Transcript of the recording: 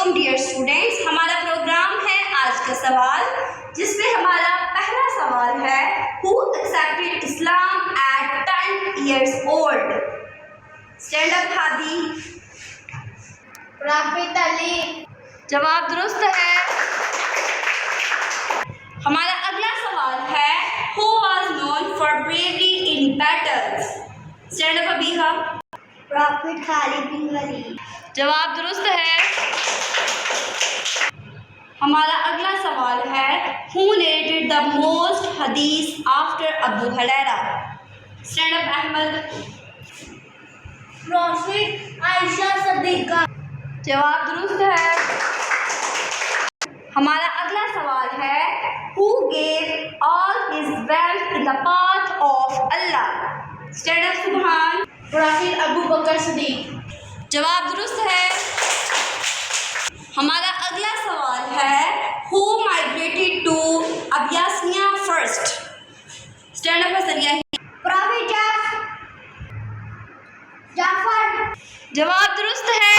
वालेकुम dear students. हमारा programme है आज का सवाल, जिसमें हमारा पहला सवाल है who accepted Islam at 10 years old? Stand up Hadi. Rafid Ali. जवाब दुरुस्त है। हमारा अगला सवाल है who was known for bravery in battles? Stand up Abiha. Prophet Khalid bin Walid. जवाब दुरुस्त है। हमारा अगला सवाल है who narrated the most hadith after Abu Hurairah? Stand up Ahmad. Prophet Aisha Siddiqa. जवाब दुरुस्त है। हमारा अगला सवाल है who gave all his wealth in the path of Allah? Stand up Subhan. Prophet Abu Bakr Siddique. जवाब दुरुस्त है। हमारा अगला सवाल है who migrated to Abyssinia first? Stand up Hasniya. Prophet Jafar. जवाब दुरुस्त है।